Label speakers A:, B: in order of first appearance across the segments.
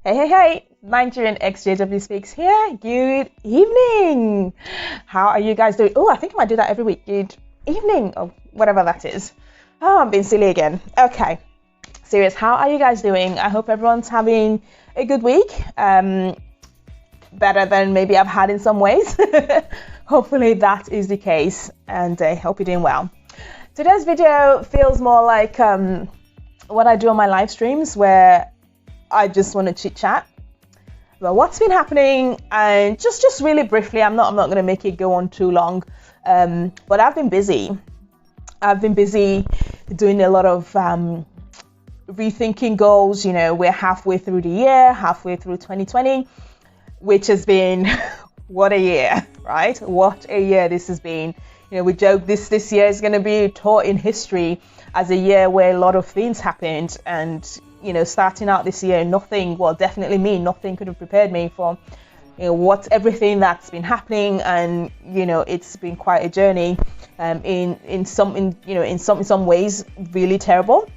A: Hey, Nigerian XJW Speaks here. Good evening. How are you guys doing? Oh, I think I might do that every week. Good evening, or whatever that is. Oh, I'm being silly again. Okay, serious. How are you guys doing? I hope everyone's having a good week. Better than maybe I've had in some ways. Hopefully that is the case, and I hope you're doing well. Today's video feels more like what I do on my live streams, where I just want to chit chat about what's been happening, and just really briefly. I'm not going to make it go on too long, but I've been busy. I've been busy doing a lot of rethinking goals. You know, we're halfway through the year, halfway through 2020, which has been what a year, right? What a year this has been. You know, we joke this year is going to be taught in history as a year where a lot of things happened, and you know, starting out this year, nothing could have prepared me for, you know, everything that's been happening. And you know, it's been quite a journey, in some ways really terrible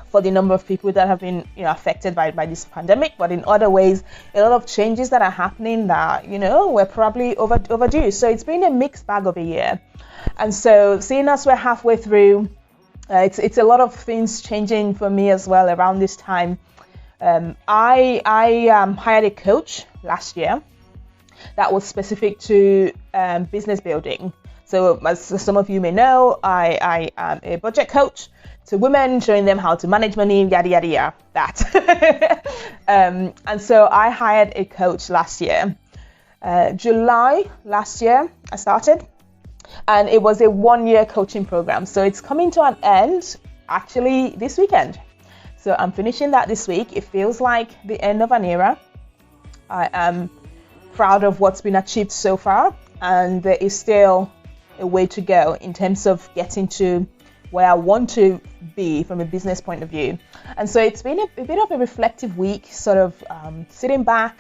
A: for the number of people that have been, you know, affected by this pandemic, but in other ways a lot of changes that are happening that, you know, we're probably overdue. So it's been a mixed bag of a year, and so seeing as we're halfway through, it's a lot of things changing for me as well around this time. I hired a coach last year that was specific to business building. So as some of you may know, I am a budget coach to women, showing them how to manage money, yada yada yada, that. And so I hired a coach last year. July last year I started. And it was a 1-year coaching program. So it's coming to an end actually this weekend. So I'm finishing that this week. It feels like the end of an era. I am proud of what's been achieved so far, and there is still a way to go in terms of getting to where I want to be from a business point of view. And so it's been a bit of a reflective week, sort of sitting back,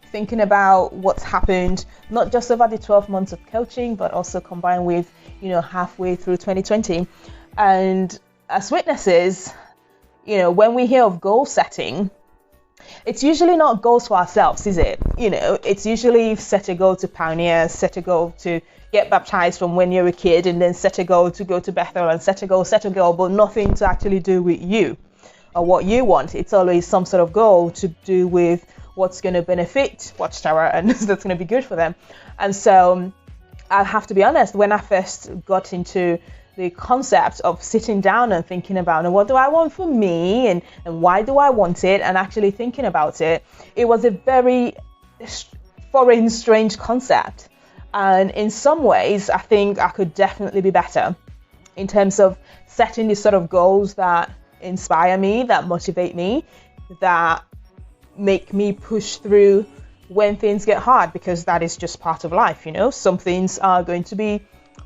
A: thinking about what's happened, not just over the 12 months of coaching, but also combined with, you know, halfway through 2020. And as witnesses, you know, when we hear of goal setting, it's usually not goals for ourselves, is it? You know, it's usually set a goal to pioneer, set a goal to get baptized from when you're a kid, and then set a goal to go to Bethel, and set a goal, but nothing to actually do with you or what you want. It's always some sort of goal to do with what's going to benefit Watchtower and that's going to be good for them. And so I have to be honest, when I first got into the concept of sitting down and thinking about what do I want for me, and why do I want it, and actually thinking about it, it was a very foreign, strange concept. And in some ways, I think I could definitely be better in terms of setting the sort of goals that inspire me, that motivate me, that make me push through when things get hard, because that is just part of life. You know, some things are going to be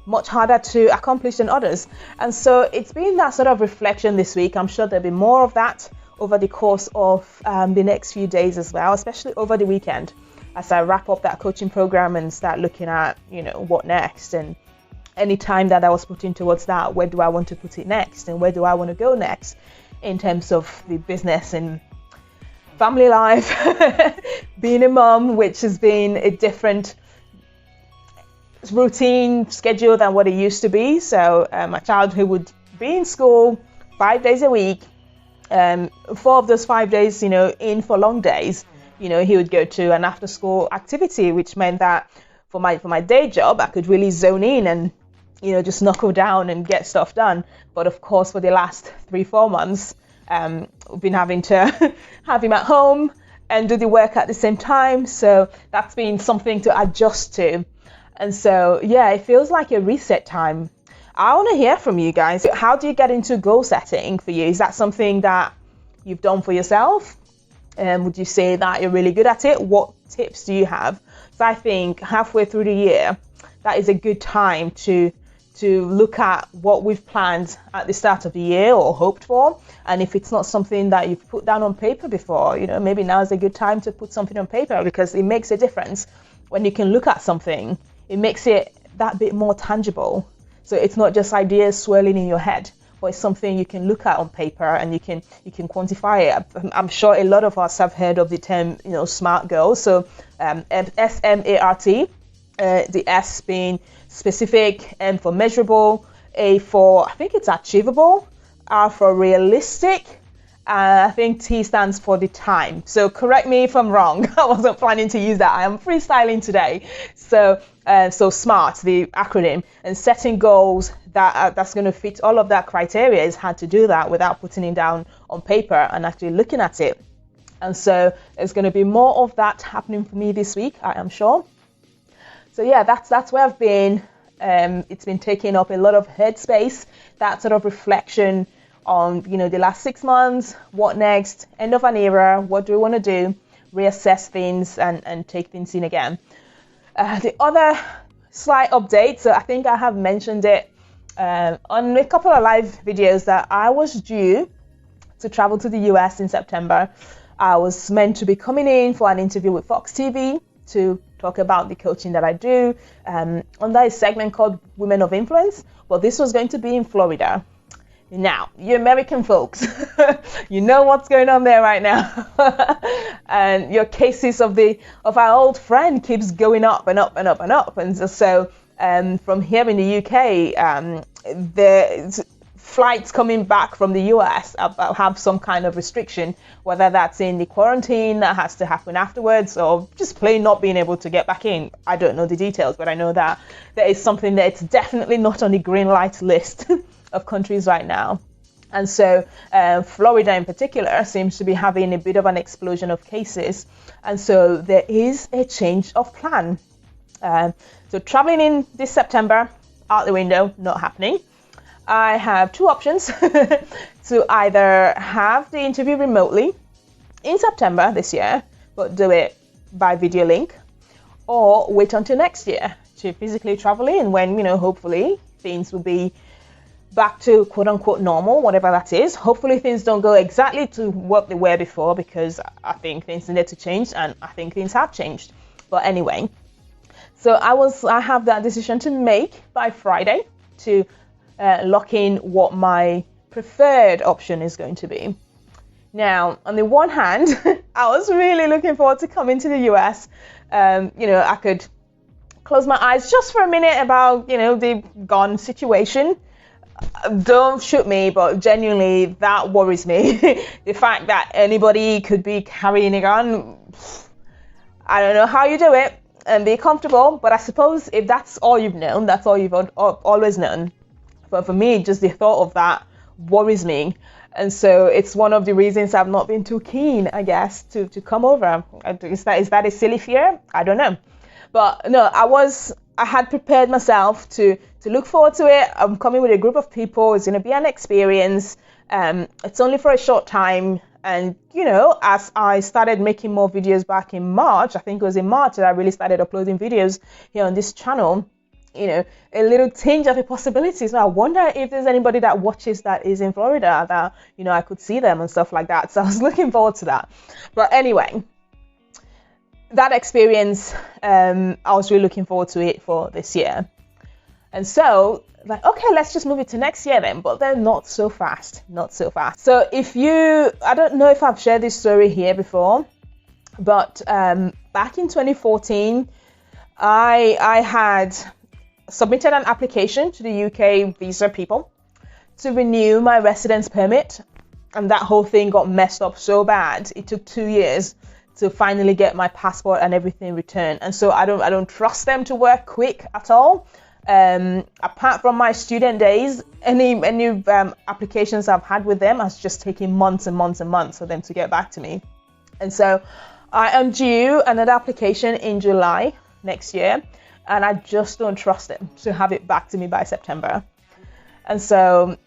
A: much harder to accomplish than others. And so it's been that sort of reflection this week. I'm sure there'll be more of that over the course of the next few days as well, especially over the weekend, as I wrap up that coaching program and start looking at, you know, what next. And any time that I was putting towards that, where do I want to put it next, and where do I want to go next in terms of the business and family life, being a mom, which has been a different routine schedule than what it used to be. So my child, who would be in school 5 days a week, 4 of those 5 days, you know, in for long days, you know, he would go to an after school activity, which meant that for my day job, I could really zone in and, you know, just knuckle down and get stuff done. But of course, for the last 3-4 months, we've been having to have him at home and do the work at the same time. So that's been something to adjust to. And so, yeah, it feels like a reset time. I want to hear from you guys. How do you get into goal setting for you? Is that something that you've done for yourself? Would you say that you're really good at it? What tips do you have? So I think halfway through the year, that is a good time to look at what we've planned at the start of the year or hoped for. And if it's not something that you've put down on paper before, you know, maybe now is a good time to put something on paper, because it makes a difference when you can look at something. It makes it that bit more tangible. So it's not just ideas swirling in your head, but it's something you can look at on paper and you can quantify it. I'm sure a lot of us have heard of the term, SMART goals. So SMART, the S being specific, M for measurable, A for, I think it's achievable, R for realistic, I think T stands for the time. So correct me if I'm wrong. I wasn't planning to use that. I am freestyling today. So SMART, the acronym, and setting goals that's going to fit all of that criteria is hard to do that without putting it down on paper and actually looking at it. And so there's going to be more of that happening for me this week, I am sure. So yeah, that's where I've been. It's been taking up a lot of headspace, that sort of reflection on, the last 6 months, what next, end of an era, what do we want to do, reassess things and take things in again. The other slight update, so I think I have mentioned it on a couple of live videos, that I was due to travel to the US in September. I was meant to be coming in for an interview with Fox TV to talk about the coaching that I do under a segment called Women of Influence. Well, this was going to be in Florida. Now, you American folks, you know what's going on there right now. And your cases of our old friend keeps going up and up and up and up. And so from here in the UK, the flights coming back from the US have some kind of restriction, whether that's in the quarantine that has to happen afterwards or just plain not being able to get back in. I don't know the details, but I know that there is something that's definitely not on the green light list of countries right now. And so Florida in particular seems to be having a bit of an explosion of cases. And so there is a change of plan. So traveling in this September, out the window, not happening. I have two options to either have the interview remotely in September this year, but do it by video link, or wait until next year to physically travel in when, hopefully things will be back to quote unquote normal, whatever that is. Hopefully things don't go exactly to what they were before, because I think things need to change and I think things have changed. But anyway, so I have that decision to make by Friday to lock in what my preferred option is going to be. Now, on the one hand, I was really looking forward to coming to the US. I could close my eyes just for a minute about, the gun situation. Don't shoot me, but genuinely that worries me. The fact that anybody could be carrying a gun, I don't know how you do it and be comfortable, but I suppose if that's all you've known, that's all you've always known. But for me, just the thought of that worries me. And so it's one of the reasons I've not been too keen, I guess, to come over. Is that a silly fear? I don't know. But no, I had prepared myself to look forward to it. I'm coming with a group of people. It's going to be an experience. It's only for a short time. And, as I started making more videos back in March, I think it was in March that I really started uploading videos here on this channel, a little tinge of a possibility. So I wonder if there's anybody that watches that is in Florida that, I could see them and stuff like that. So I was looking forward to that. But anyway, that experience, I was really looking forward to it for this year. And so, okay, let's just move it to next year then, but then not so fast. So I don't know if I've shared this story here before, but back in 2014, I had submitted an application to the UK visa people to renew my residence permit, and that whole thing got messed up so bad. It took 2 years to finally get my passport and everything returned. And so I don't trust them to work quick at all. Apart from my student days, any applications I've had with them has just taken months and months and months for them to get back to me. And so I am due another application in July next year, and I just don't trust them to have it back to me by September. And so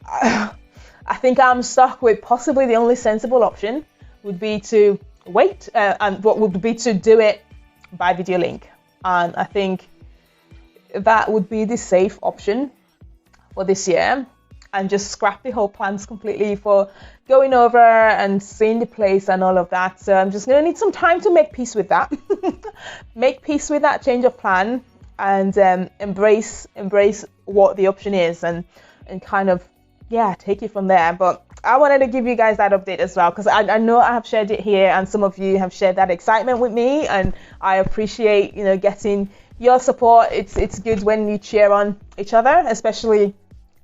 A: I think I'm stuck with possibly the only sensible option would be to wait, and what would be to do it by video link. And I think that would be the safe option for this year, and just scrap the whole plans completely for going over and seeing the place and all of that. So I'm just going to need some time to make peace with that, make peace with that change of plan, and embrace what the option is. And and kind of, yeah, take it from there. But I wanted to give you guys that update as well, because I know I have shared it here and some of you have shared that excitement with me, and I appreciate, you know, getting your support. It's good when you cheer on each other, especially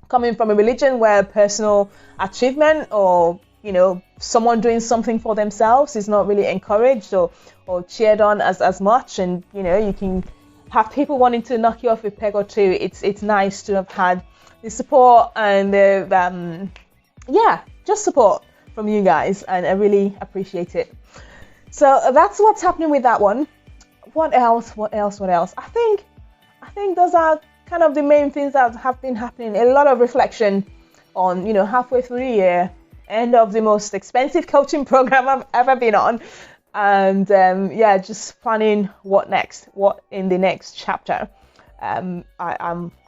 A: coming from a religion where personal achievement or, you know, someone doing something for themselves is not really encouraged or cheered on as much. And, you know, you can have people wanting to knock you off a peg or two. It's nice to have had the support and the just support from you guys, and I really appreciate it. So that's what's happening with that one. What else? I think those are kind of the main things that have been happening. A lot of reflection on, you know, halfway through the year, end of the most expensive coaching program I've ever been on, and just planning what next, what in the next chapter I'm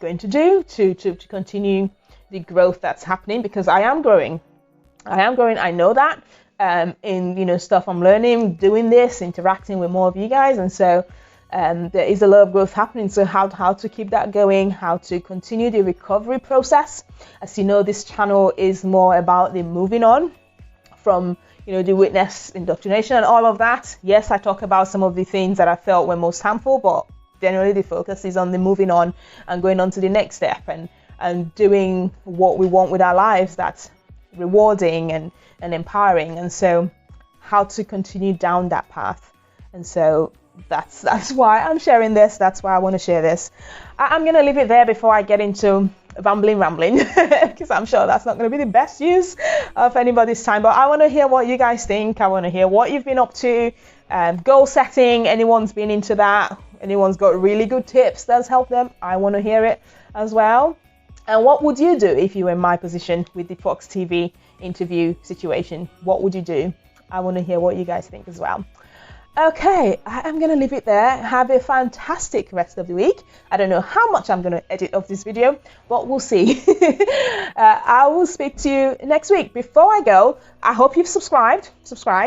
A: going to do to continue the growth that's happening, because I am growing. I know that in, you know, stuff I'm learning, doing this, interacting with more of you guys, and so there is a lot of growth happening. So how to keep that going, how to continue the recovery process. As you know, this channel is more about the moving on from, you know, the witness indoctrination and all of that. Yes, I talk about some of the things that I felt were most harmful, but generally the focus is on the moving on and going on to the next step and doing what we want with our lives that's rewarding and empowering. And so how to continue down that path. And so that's why I'm sharing this. That's why I want to share this. I'm going to leave it there before I get into rambling because I'm sure that's not going to be the best use of anybody's time. But I want to hear what you guys think. I want to hear what you've been up to, goal setting. Anyone's been into that, anyone's got really good tips that's helped them, I want to hear it as well. And what would you do if you were in my position with the Fox TV interview situation? What would you do? I want to hear what you guys think as well. Okay, I am going to leave it there. Have a fantastic rest of the week. I don't know how much I'm going to edit of this video, but we'll see. I will speak to you next week. Before I go, I hope you've subscribed.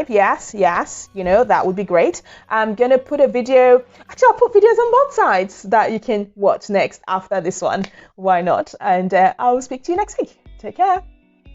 A: Yes, you know, that would be great. I'm going to put a video. Actually, I'll put videos on both sides that you can watch next after this one. Why not? And I will speak to you next week. Take care.